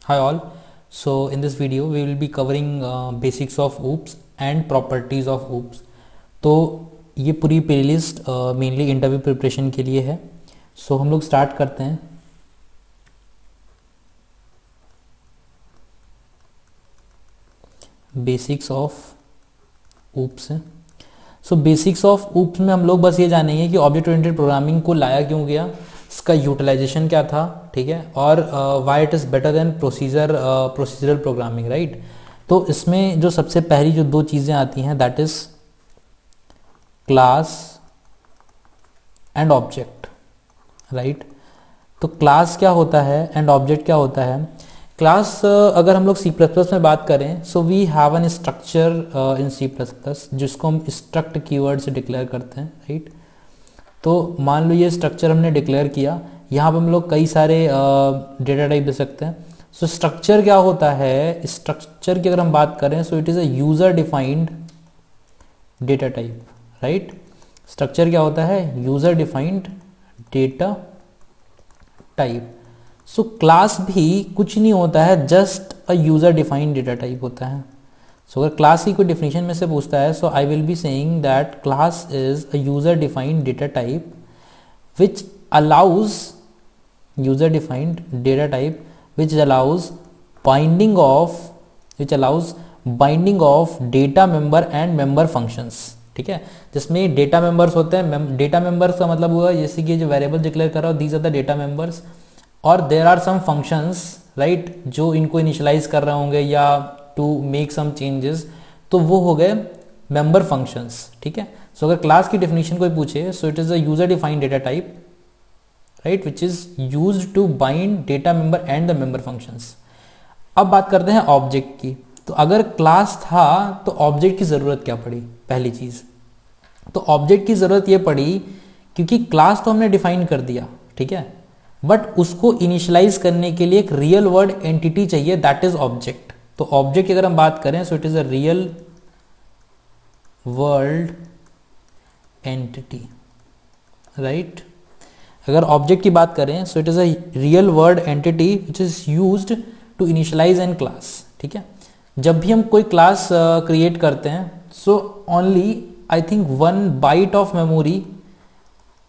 Hi all. So in this video we will be covering basics of OOPS and properties of OOPS. तो ये पूरी playlist mainly interview preparation के लिए है. सो हम लोग स्टार्ट करते हैं. बेसिक्स ऑफ OOPS है. सो बेसिक्स ऑफ OOPS में हम लोग बस ये जानेंगे कि ऑब्जेक्ट ओरिएंटेड प्रोग्रामिंग को लाया क्यों गया, इसका यूटिलाइजेशन क्या था, ठीक है, और why it is better than procedural programming, right. तो इसमें जो सबसे पहली जो दो चीज़ें आती हैं that is class and object, right. तो क्लास क्या होता है एंड ऑब्जेक्ट क्या होता है. क्लास अगर हम लोग C++ में बात करें so we have an structure in C++ जिसको हम स्ट्रक्ट कीवर्ड से डिक्लेयर करते हैं, राइट. तो मान लो ये स्ट्रक्चर हमने डिक्लेयर किया, यहाँ पर हम लोग कई सारे डेटा टाइप दे सकते हैं. सो स्ट्रक्चर क्या होता है, स्ट्रक्चर की अगर हम बात करें so it is a user defined data type, right. Structure क्या होता है, user defined data type. So class भी कुछ नहीं होता है, just a user defined data type होता है. सो अगर क्लास की कोई डिफिनेशन में से पूछता है so I will be saying that class is a user defined data type which allows user defined data type which allows binding of data member and member functions, ठीक है. जिसमें डेटा मेंबर्स होते हैं. Data members का मतलब हुआ जैसे कि जो वेरिएबल डिक्लेयर कर रहा हो these are the data members, और there are some functions, right, जो इनको इनिशियलाइज कर रहे होंगे या टू मेक सम चेंजेस, तो वो हो गए मेंबर फंक्शंस, ठीक है. सो अगर क्लास की डेफिनेशन कोई पूछे so it is a user defined data type, right, which is used to bind data member and the member functions. अब बात करते हैं ऑब्जेक्ट की. तो अगर क्लास था तो ऑब्जेक्ट की जरूरत क्या पड़ी, पहली चीज तो ऑब्जेक्ट की जरूरत ये पड़ी क्योंकि क्लास तो हमने डिफाइन कर दिया, ठीक है, बट उसको इनिशियलाइज करने के लिए एक रियल वर्ल्ड एंटिटी चाहिए दैट इज ऑब्जेक्ट. तो ऑब्जेक्ट की अगर हम बात करें so it is a real world entity, right. अगर ऑब्जेक्ट की बात करें so it is a real world entity which is used to initialize an class, ठीक है. जब भी हम कोई क्लास क्रिएट करते हैं so only I think 1 byte of memory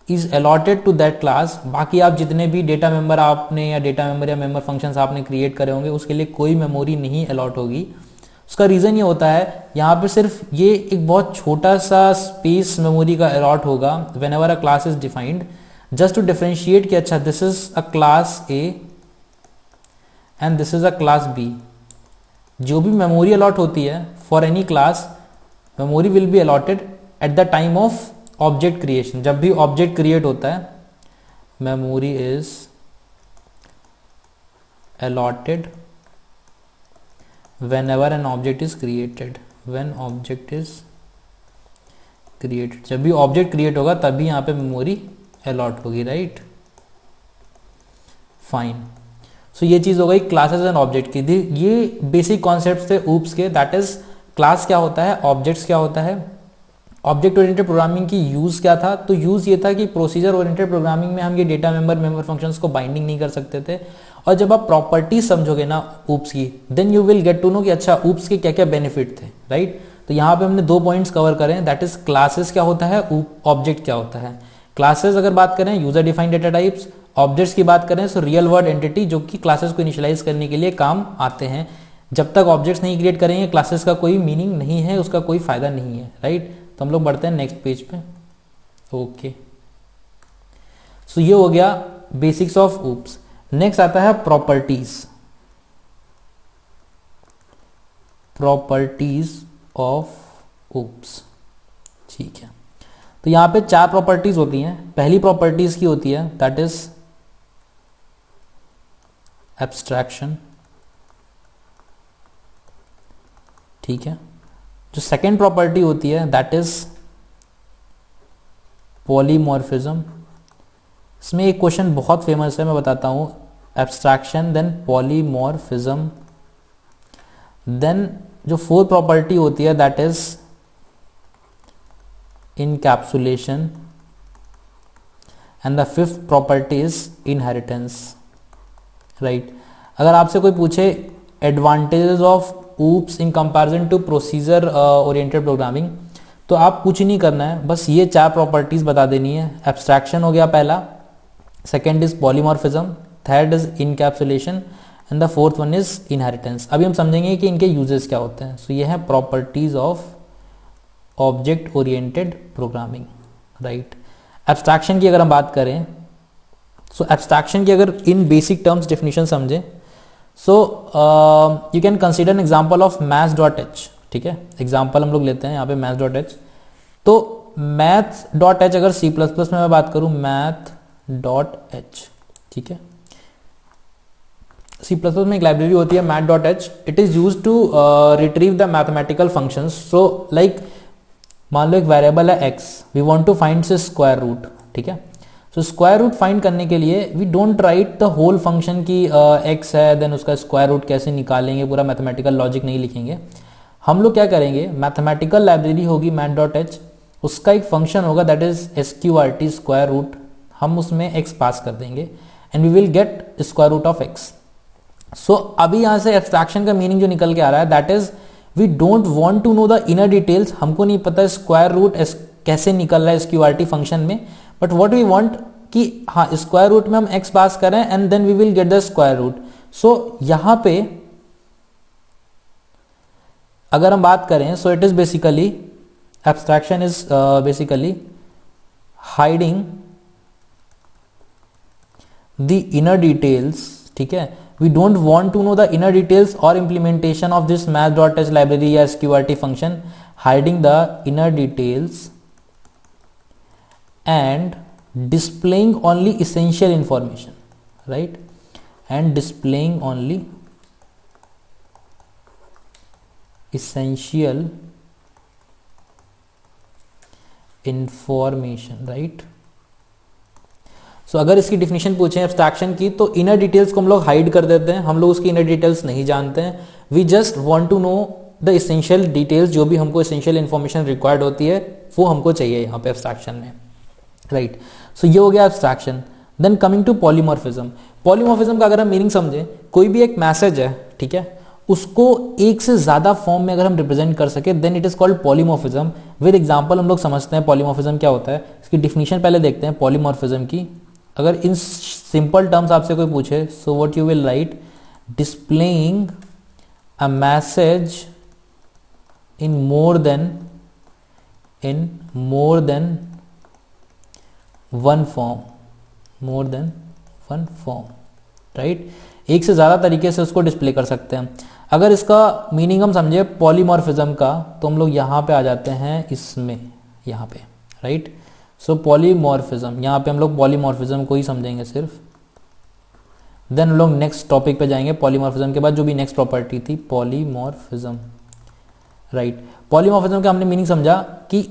is allotted to that class. बाकी आप जितने भी डेटा मेंबर आपने या मेंबर फंक्शंस आपने क्रिएट करे होंगे उसके लिए कोई मेमोरी नहीं अलॉट होगी. उसका रीज़न ये होता है यहाँ पे सिर्फ ये एक बहुत छोटा सा स्पेस मेमोरी का अलॉट होगा whenever a class is defined, just to differentiate कि अच्छा this is a class A and this is a class B. जो भी मेमोरी अलॉट होती है for any class, memory will be allotted at the time of object creation. जब भी object create होता है memory is allotted whenever an object is created. when object is created, जब भी ऑब्जेक्ट क्रिएट होगा तभी यहाँ पे मेमोरी अलॉट होगी, राइट. फाइन. सो ये चीज़ हो गई क्लासेस एंड ऑब्जेक्ट की. ये बेसिक कॉन्सेप्ट्स थे OOPS के, दैट इज क्लास क्या होता है, ऑब्जेक्ट्स क्या होता है, ऑब्जेक्ट ओरिएंटेड प्रोग्रामिंग की यूज़ क्या था. तो यूज़ ये था कि प्रोसीजर ओरिएंटेड प्रोग्रामिंग में हम ये डेटा मेंबर फंक्शंस को बाइंडिंग नहीं कर सकते थे. और जब आप प्रॉपर्टीज समझोगे ना OOPS की then you will get to know कि अच्छा OOPS के क्या क्या बेनिफिट थे, राइट. तो यहाँ पे हमने 2 पॉइंट्स कवर करें, दैट इज क्लासेस क्या होता है, ऑब्जेक्ट क्या होता है. क्लासेस अगर बात करें user defined data types, objects की बात करें सो रियल वर्ल्ड एंटिटी जो कि क्लासेस को इनिशियलाइज करने के लिए काम आते हैं. जब तक ऑब्जेक्ट्स नहीं क्रिएट करेंगे क्लासेस का कोई मीनिंग नहीं है, उसका कोई फायदा नहीं है, राइट. तो हम लोग बढ़ते हैं नेक्स्ट पेज पे. ओके, सो ये हो गया बेसिक्स ऑफ OOPS. नेक्स्ट आता है प्रॉपर्टीज ऑफ OOPS, ठीक है. तो यहां पे 4 प्रॉपर्टीज होती हैं. पहली प्रॉपर्टीज की होती है दैट इज एब्स्ट्रैक्शन, ठीक है. जो सेकेंड प्रॉपर्टी होती है दैट इज पॉलीमॉर्फिज्म. इसमें एक क्वेश्चन बहुत फेमस है, मैं बताता हूं. Abstraction then polymorphism. देन जो फोर्थ प्रॉपर्टी होती है that is encapsulation and the fifth property is inheritance, right. अगर आपसे कोई पूछे advantages of OOPS in comparison to procedure oriented programming, तो आप कुछ नहीं करना है, बस ये 4 प्रॉपर्टीज बता देनी है। एब्स्ट्रैक्शन हो गया पहला, second is polymorphism, third is encapsulation and the fourth one is inheritance. अभी हम समझेंगे कि इनके यूजेस क्या होते हैं। सो ये है properties of object oriented programming, right. Abstraction की अगर हम बात करें, सो एब्स्ट्रैक्शन की अगर इन बेसिक टर्म्स डेफिनेशन समझें, so you can consider an example of maths.h, ठीक है। एग्जांपल हम लोग लेते हैं यहाँ पे maths.h। तो maths.h अगर C++ में मैं बात करूँ math.h, ठीक है। C++ में एक लाइब्रेरी होती है math.h, it is used to retrieve the mathematical functions. So like मान लो एक वेरिएबल है x, we want to find say square root, ठीक है। सो स्क्वायर रूट फाइंड करने के लिए we don't write the whole function की x है देन उसका स्क्वायर रूट कैसे निकालेंगे, पूरा मैथमेटिकल लॉजिक नहीं लिखेंगे। हम लोग क्या करेंगे, मैथमेटिकल लाइब्रेरी होगी math.h, उसका एक फंक्शन होगा that is sqrt square root, हम उसमें x पास कर देंगे and we will get square root of x। सो अभी यहाँ से एब्स्ट्रैक्शन का मीनिंग जो निकल के आ रहा है that is we don't want to know the inner details, हमको नहीं पता स्क्वायर रूट कैसे निकल रहा है sqrt फंक्शन में, बट व्हाट वी वांट कि हाँ स्क्वायर रूट में हम x पास करें and then we will get the square root. So यहां पे अगर हम बात करें, so it is basically abstraction is basically hiding the inner details, ठीक है। We don't want to know the inner details और implementation of this math.h library या sqrt function, hiding the inner details and displaying only essential information, right, and displaying only essential information, right। सो अगर इसकी definition पूछें abstraction की, तो inner details को हम लोग हाइड कर देते हैं, हम लोग उसकी इनर डिटेल्स नहीं जानते हैं, we just want to know the essential details, जो भी हमको एसेंशियल इन्फॉर्मेशन रिक्वायर्ड होती है वो हमको चाहिए यहाँ पे एब्स्ट्रैक्शन में, राइट। सो ये हो गया abstraction. Then coming to polymorphism. Polymorphism का अगर हम मीनिंग समझें, कोई भी एक मैसेज है, ठीक है, उसको एक से ज्यादा फॉर्म में अगर हम रिप्रेजेंट कर सके then it is called polymorphism. With example हम लोग समझते हैं पॉलीमॉर्फिज्म क्या होता है। इसकी डिफिनेशन पहले देखते हैं पॉलीमॉर्फिज्म की। अगर इन सिंपल टर्म्स आपसे कोई पूछे, so what you will write, displaying a message in more than one form, right. एक से ज्यादा तरीके से उसको डिस्प्ले कर सकते हैं। अगर इसका मीनिंग हम समझे पॉलीमॉर्फिज्म का, तो हम लोग यहां पे आ जाते हैं इसमें, यहां पे, राइट। सो पॉलीमॉर्फिज्म, यहां पे हम लोग पॉलीमॉर्फिज्म को ही समझेंगे सिर्फ। देन हम लोग नेक्स्ट टॉपिक पे जाएंगे। पॉलीमॉर्फिज्म के बाद जो भी नेक्स्ट प्रॉपर्टी थी पॉलीमॉर्फिज्म, राइट। पॉलीमॉर्फिज्म का हमने मीनिंग समझा कि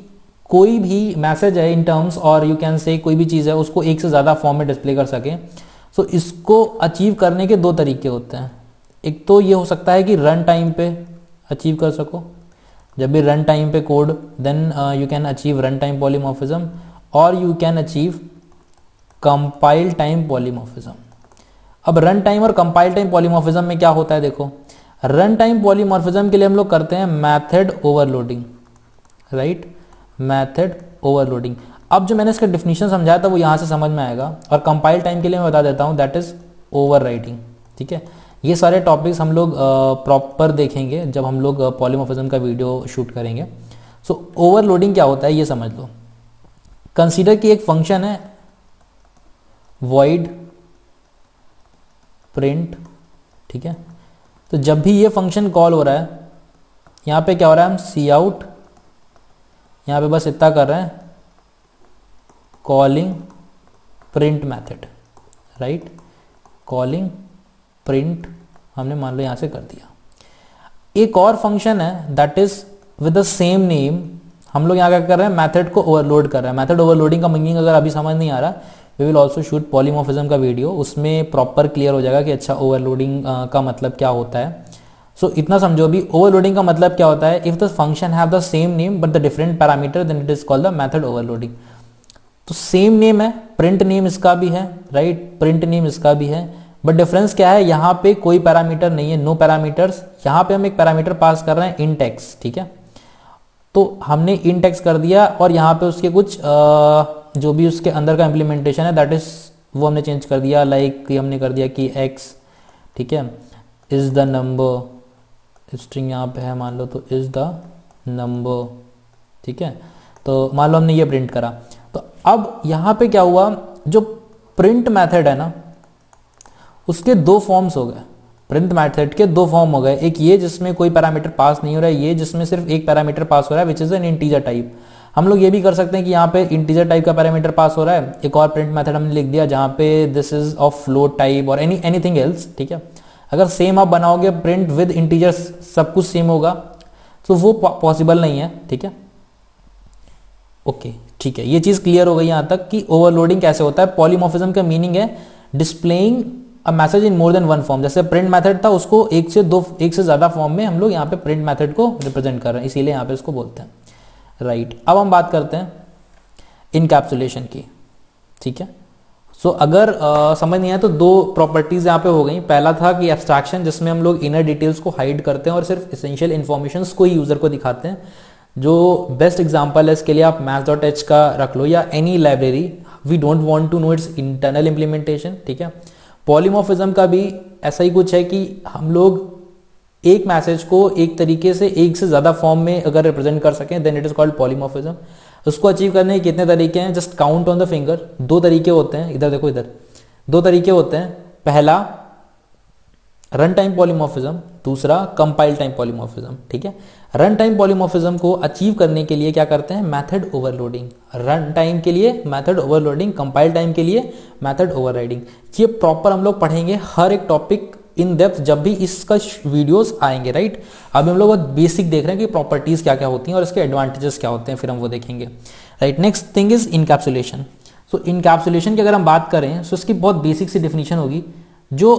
कोई भी मैसेज है इन टर्म्स, और यू कैन से कोई भी चीज है उसको एक से ज्यादा फॉर्म में डिस्प्ले कर सके। सो इसको अचीव करने के 2 तरीके होते हैं। एक तो ये हो सकता है कि रन टाइम पे अचीव कर सको, जब भी रन टाइम पे code, then you can achieve run time polymorphism, और you can achieve compile time polymorphism. अब रन टाइम और कंपाइल टाइम पॉलीमॉर्फिज्म में क्या होता है, देखो रन टाइम पॉलीमॉर्फिज्म के लिए हम लोग करते हैं method overloading, right, method overloading. अब जो मैंने इसका डिफिनेशन समझाया था वो यहां से समझ में आएगा। और कंपाइल टाइम के लिए मैं बता देता हूं दैट इज ओवरराइटिंग, ठीक है। ये सारे टॉपिक्स हम लोग प्रॉपर देखेंगे जब हम लोग पॉलीमॉर्फिज्म का वीडियो शूट करेंगे। सो ओवरलोडिंग क्या होता है ये समझ लो। कंसीडर कि एक फंक्शन है void प्रिंट, ठीक है। तो जब भी ये फंक्शन कॉल हो रहा है, यहां पे क्या हो रहा है, हम सी आउट, यहां पे बस इतना कर रहे हैं, calling print method, right, calling print हमने मान लो यहां से कर दिया। एक और फंक्शन है that is with the same name, हम लोग यहाँ क्या कर रहे हैं, मेथड को ओवरलोड कर रहे हैं। मेथड ओवरलोडिंग का मीनिंग अगर अभी समझ नहीं आ रहा, we will also shoot polymorphism का वीडियो, उसमें प्रॉपर क्लियर हो जाएगा कि अच्छा ओवरलोडिंग का मतलब क्या होता है। सो इतना समझो भी, ओवरलोडिंग का मतलब क्या होता है, if the function have the same name but the different parameter then it is called the method overloading. तो सेम नेम है, प्रिंट नेम इसका भी है, राइट, प्रिंट नेम इसका भी है, बट डिफरेंस क्या है, यहाँ पे कोई पैरामीटर नहीं है, नो पैरामीटर्स। यहाँ पे हम एक पैरामीटर पास कर रहे हैं इंट एक्स, ठीक है। तो हमने इंट एक्स कर दिया और यहाँ पे उसके कुछ जो भी उसके अंदर का इम्प्लीमेंटेशन है दैट इज वो हमने चेंज कर दिया। लाइक हमने कर दिया कि एक्स, ठीक है, इज द नंबर, स्ट्रिंग यहाँ पे है मान लो, तो इज द नंबर, ठीक है। तो मान लो हमने ये प्रिंट करा। तो अब यहाँ पे क्या हुआ, जो प्रिंट मेथड है ना उसके दो फॉर्म्स हो गए। प्रिंट मेथड के दो फॉर्म हो गए, एक ये जिसमें कोई पैरामीटर पास नहीं हो रहा है, ये जिसमें सिर्फ एक पैरामीटर पास हो रहा है which is an integer type. हम लोग ये भी कर सकते हैं कि यहाँ पे इंटीजर टाइप का पैरामीटर पास हो रहा है। एक और प्रिंट मेथड हमने लिख दिया जहाँ पे this is of float type और एनीथिंग एल्स, ठीक है। अगर सेम आप बनाओगे प्रिंट विद इंटीजर सब कुछ सेम होगा, तो वो पॉसिबल नहीं है, ठीक है। ओके, ठीक है, ये चीज क्लियर हो गई यहाँ तक कि ओवरलोडिंग कैसे होता है। पॉलीमॉर्फिज्म का मीनिंग है displaying a message in more than one form. जैसे प्रिंट मेथड था उसको एक से ज्यादा फॉर्म में हम लोग यहाँ पे प्रिंट मेथड को रिप्रेजेंट कर रहे हैं, इसीलिए यहाँ पे इसको बोलते हैं, राइट। अब हम बात करते हैं इनकैप्सुलेशन की, ठीक है। सो अगर समझ नहीं आया तो दो प्रॉपर्टीज यहाँ पे हो गई। पहला था कि एब्स्ट्रैक्शन, जिसमें हम लोग इनर डिटेल्स को हाइड करते हैं और सिर्फ एसेंशियल इन्फॉर्मेशंस को ही यूजर को दिखाते हैं। जो बेस्ट एग्जांपल है इसके लिए आप maths.h का रख लो या any library. We don't want to know its internal implementation, ठीक है। पॉलीमॉर्फिज्म का भी ऐसा ही कुछ है कि हम लोग एक मैसेज को एक तरीके से एक से ज्यादा फॉर्म में अगर रिप्रेजेंट कर सकें then it is called polymorphism. उसको अचीव करने के कितने तरीके हैं, just count on the finger. दो तरीके होते हैं, इधर देखो, इधर दो तरीके होते हैं। पहला रन टाइम पॉलीमॉर्फिज्म, दूसरा कंपाइल टाइम पॉलीमॉर्फिज्म, ठीक है। रन टाइम पॉलीमॉर्फिज्म को अचीव करने के लिए क्या करते हैं, मेथड ओवरलोडिंग। रन टाइम के लिए मेथड ओवरलोडिंग, कंपाइल टाइम के लिए मेथड ओवरराइडिंग। ये प्रॉपर हम लोग पढ़ेंगे हर एक टॉपिक इन डेप्थ जब भी इसका वीडियोस आएंगे, राइट। अभी हम लोग बहुत बेसिक देख रहे हैं कि प्रॉपर्टीज क्या क्या होती हैं और इसके एडवांटेजेस क्या होते हैं, फिर हम वो देखेंगे, right. Next thing is encapsulation. So encapsulation की अगर हम बात करें तो इसकी बहुत बेसिक सी डेफिनेशन होगी। जो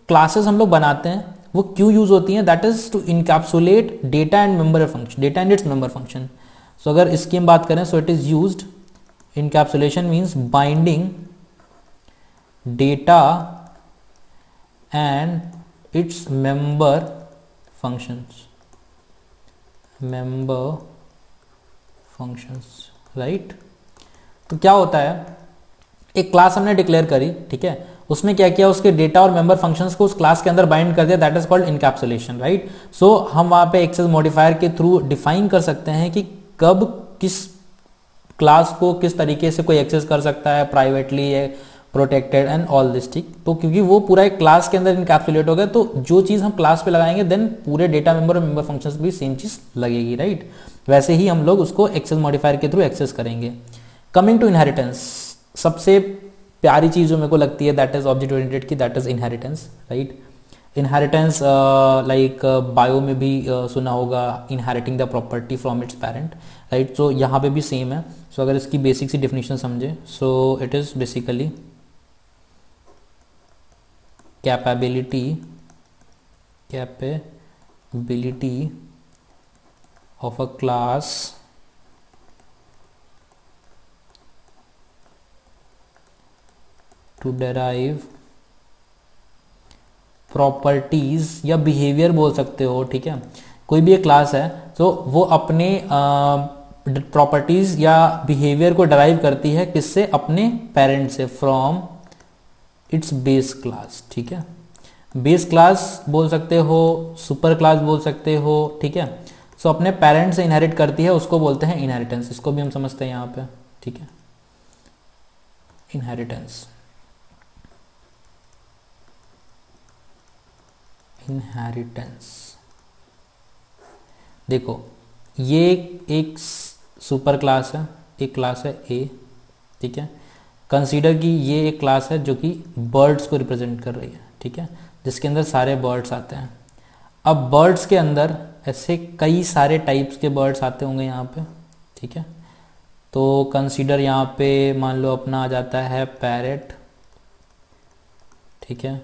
क्लासेस हम लोग बनाते हैं वो क्यों यूज होती हैं, that is to encapsulate data and member function, data and its member function. So अगर इसकी हम बात करें so it is used, encapsulation means binding data and its member functions, right। तो क्या होता है, एक क्लास हमने डिक्लेयर करी, ठीक है, उसमें क्या किया, उसके डेटा और मेंबर फंक्शंस को उस क्लास के अंदर बाइंड कर दिया, that is called encapsulation, right. So हम वहां पे एक्सेस मॉडिफायर के थ्रू डिफाइन कर सकते हैं कि कब किस क्लास को किस तरीके से कोई एक्सेस कर सकता है, प्राइवेटली है, प्रोटेक्टेड एंड ऑल दिस, ठीक। तो क्योंकि वो पूरा एक क्लास के अंदर इनकैप्सुलेट हो गया, तो जो चीज हम क्लास पे लगाएंगे देन पूरे डेटा मेंबर और मेंबर फंक्शंस भी सेम चीज लगेगी, राइट। वैसे ही हम लोग उसको एक्सेस मॉडिफायर के थ्रू एक्सेस करेंगे। कमिंग टू इनहेरिटेंस, सबसे प्यारी चीज जो मेरे को लगती है दैट इज ऑब्जेक्ट ओरिएंटेड की, that is inheritance, right. Inheritance like bio में भी सुना होगा, inheriting the property from its parent, right. तो यहाँ पे भी सेम है। सो अगर इसकी बेसिक सी डेफिनेशन समझे, सो it is basically capability of a class to derive properties या बिहेवियर बोल सकते हो, ठीक है। कोई भी एक क्लास है तो वो अपने प्रॉपर्टीज या बिहेवियर को डराइव करती है किससे, अपने पेरेंट से, फ्रॉम इट्स बेस क्लास, ठीक है। बेस क्लास बोल सकते हो, सुपर क्लास बोल सकते हो, ठीक है। सो अपने पेरेंट से इनहेरिट करती है, उसको बोलते हैं इनहेरिटेंस। इसको भी हम समझते हैं यहाँ पे, ठीक है, इनहेरिटेंस। देखो ये एक सुपर क्लास है, एक क्लास है ए, ठीक है। कंसीडर कि ये एक क्लास है जो कि बर्ड्स को रिप्रेजेंट कर रही है, ठीक है, जिसके अंदर सारे बर्ड्स आते हैं। अब बर्ड्स के अंदर ऐसे कई सारे टाइप्स के बर्ड्स आते होंगे यहाँ पे, ठीक है। तो कंसीडर यहाँ पे मान लो अपना आ जाता है पैरेट, ठीक है।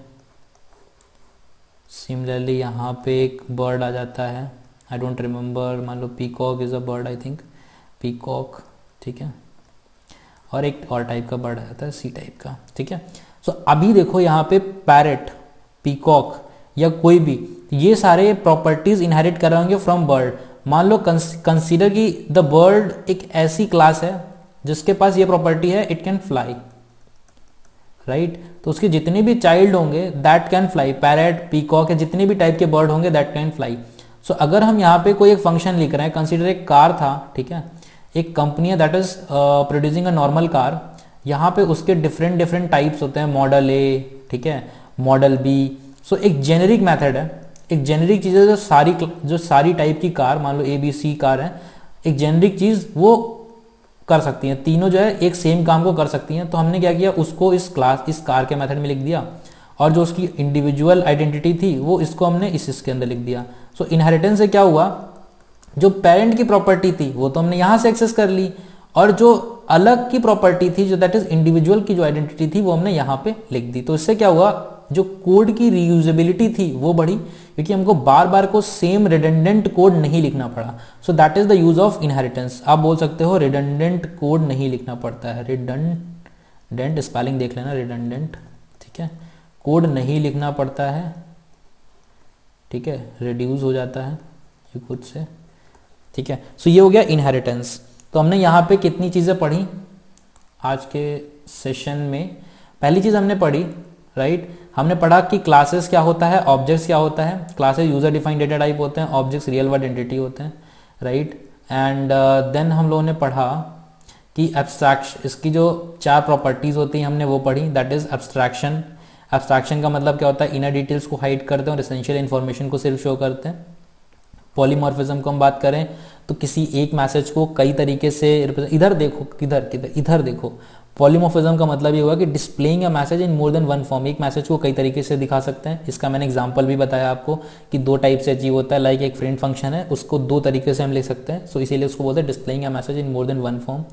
सिमिलरली यहाँ पे एक बर्ड आ जाता है, आई डोंट रिमेम्बर, मान लो peacock is a bird, I think peacock, ठीक है। और एक और टाइप का बर्ड आ जाता है सी टाइप का, ठीक है। सो अभी देखो यहाँ पे पैरेट, पीकॉक या कोई भी, ये सारे प्रॉपर्टीज इनहेरिट कर रहे होंगे फ्रॉम बर्ड। मान लो कंसीडर कि द बर्ड एक ऐसी क्लास है जिसके पास ये प्रॉपर्टी है, इट कैन फ्लाई, राइट। तो उसके जितने भी चाइल्ड होंगे that can fly, parrot, peacock या जितने भी टाइप के बर्ड होंगे दैट कैन फ्लाई। सो अगर हम यहाँ पे कोई एक फंक्शन लिख रहे हैं, कंसीडर एक कार था, ठीक है, एक कंपनी है that is producing a normal car, यहाँ पे उसके डिफरेंट डिफरेंट टाइप्स होते हैं, मॉडल ए, ठीक है, मॉडल बी। सो एक जेनेरिक मेथड है, एक जेनेरिक चीज है जो सारी टाइप की कार, मान लो ए बी सी कार है, एक जेनेरिक चीज वो कर सकती हैं, तीनों जो है एक सेम काम को कर सकती हैं। तो हमने क्या किया, उसको इस कार के मेथड में लिख दिया, और जो उसकी इंडिविजुअल आइडेंटिटी थी वो इसको हमने इसके अंदर लिख दिया। सो इनहेरिटेंस से क्या हुआ, जो पेरेंट की प्रॉपर्टी थी वो तो हमने यहां से एक्सेस कर ली, और जो अलग की प्रॉपर्टी थी, जो दैट इज इंडिविजुअल की जो आइडेंटिटी थी, वो हमने यहाँ पे लिख दी। तो इससे क्या हुआ, जो कोड की रीयूजेबिलिटी थी वो बढ़ी, क्योंकि हमको बार बार को सेम रिडंडेंट कोड नहीं लिखना पड़ा। So that is the use of inheritance. आप बोल सकते हो रिडंडेंट कोड नहीं लिखना पड़ता है, रिडंडेंट स्पेलिंग देख लेना, रिडंडेंट, ठीक है, कोड नहीं लिखना पड़ता है, ठीक है, रिड्यूस हो जाता है ये खुद से, ठीक है। सो ये हो गया इनहेरिटेंस। तो हमने यहाँ पे कितनी चीजें पढ़ी आज के सेशन में। पहली चीज हमने पढ़ी, राइट, हमने पढ़ा कि क्लासेस क्या होता है, ऑब्जेक्ट्स क्या होता है। Classes user defined data type होते हैं, ऑब्जेक्ट्स रियल वर्ल्ड एंटिटी होते हैं, राइट। एंड देन हम लोगों ने पढ़ा कि एब्स्ट्रैक्शन, इसकी जो 4 प्रॉपर्टीज होती हैं हमने वो पढ़ी, दैट इज एब्स्ट्रैक्शन। एब्स्ट्रैक्शन का मतलब क्या होता है, इनर डिटेल्स को हाइड करते हैं और एसेंशियल इन्फॉर्मेशन को सिर्फ शो करते हैं। पॉलीमॉर्फिज्म को हम बात करें तो किसी एक मैसेज को कई तरीके से, इधर देखो, इधर देखो, पॉलीमॉर्फिज्म का मतलब ये हुआ कि displaying a message in more than one form, एक मैसेज को कई तरीके से दिखा सकते हैं। इसका मैंने एग्जांपल भी बताया आपको कि 2 टाइप से अचीव होता है, लाइक एक फ्रेंड फंक्शन है, उसको 2 तरीके से हम लिख सकते हैं, सो इसीलिए उसको बोलते हैं displaying a message in more than one form.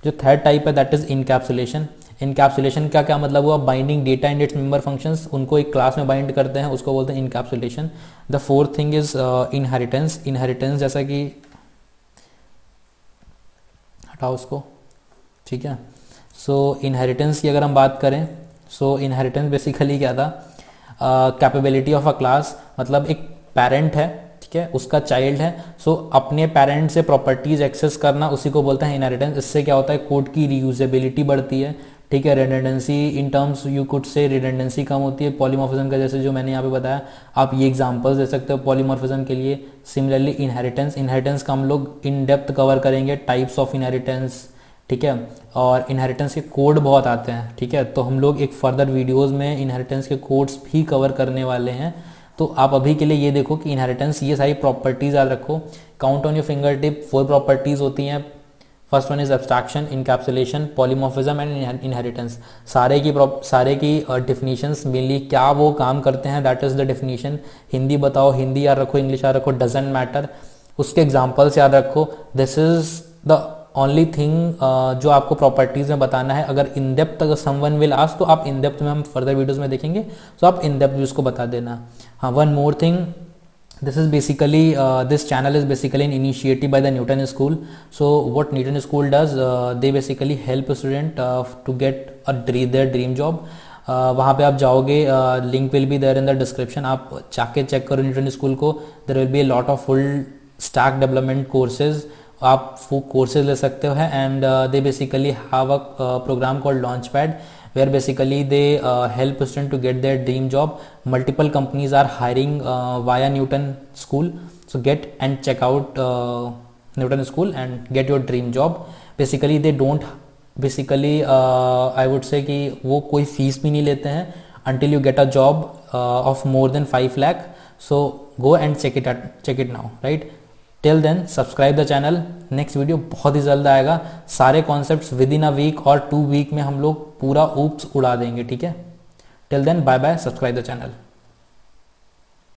जो थर्ड टाइप है दैट इज इनकैप्सुलेशन। इनकैप्सुलेशन का क्या मतलब हुआ, binding data and its member functions, उनको एक क्लास में बाइंड करते हैं, उसको बोलते हैं encapsulation. The fourth thing is inheritance. Inheritance जैसा कि, हटाओ उसको, ठीक है। सो इनहेरिटेंस की अगर हम बात करें, सो इनहेरिटेंस बेसिकली क्या था, कैपेबिलिटी ऑफ अ क्लास, मतलब एक पेरेंट है, ठीक है, उसका चाइल्ड है, सो अपने पेरेंट से प्रॉपर्टीज एक्सेस करना, उसी को बोलते हैं इनहेरिटेंस। इससे क्या होता है, कोड की रीयूजेबिलिटी बढ़ती है, ठीक है, redundancy in terms you could say redundancy कम होती है। पॉलीमॉर्फिज्म का जैसे जो मैंने यहाँ पे बताया, आप ये एग्जांपल्स दे सकते हो पॉलीमॉर्फिज्म के लिए। सिमिलरली इनहेरिटेंस का हम लोग इन डेप्थ कवर करेंगे, टाइप्स ऑफ इनहेरिटेंस, ठीक है, और इनहेरिटेंस के कोड बहुत आते हैं, ठीक है, तो हम लोग एक फर्दर वीडियोस में इनहेरिटेंस के कोड्स भी कवर करने वाले हैं। तो आप अभी के लिए ये देखो कि इनहेरिटेंस, ये सारी प्रॉपर्टीज याद रखो, count on your finger tip, 4 properties होती हैं। First one is abstraction, encapsulation, polymorphism and inheritance. सारे की डेफिनेशंस मेनली क्या वो काम करते हैं, that is the definition. Hindi बताओ, हिंदी याद रखो, इंग्लिश याद रखो, डजेंट मैटर, उसके एग्जाम्पल्स याद रखो। This is the only thing जो आपको प्रॉपर्टीज में बताना है। अगर इन डेप्थ अगर समवन विल आस्क तो आप इन डेप्थ में हम फर्दर वीडियोस में देखेंगे, तो आप इन डेप्थ भी उसको बता देना। हाँ, one more thing, this is basically this channel is basically an initiative by the Newton School. So what Newton School does, they basically help a student to get their dream job. वहाँ पे आप जाओगे, link will be there in the description, आप जाके check करो Newton school को। There will be a lot of full stack development courses, आप वो कोर्सेज ले सकते हो। And they basically have a program called launch pad, where basically they help students to get their dream job. Multiple companies are hiring via Newton School, so get and check out Newton School and get your dream job. Basically they don't, basically I would say कि वो कोई fees भी नहीं लेते हैं until you get a job of more than 5 lakh. So go and check it now, right? Till then subscribe the channel. Next video बहुत ही जल्द आएगा, सारे concepts within a week और 2 वीक में हम लोग पूरा ऊप्स उड़ा देंगे, ठीक है। Till then bye bye, subscribe the channel.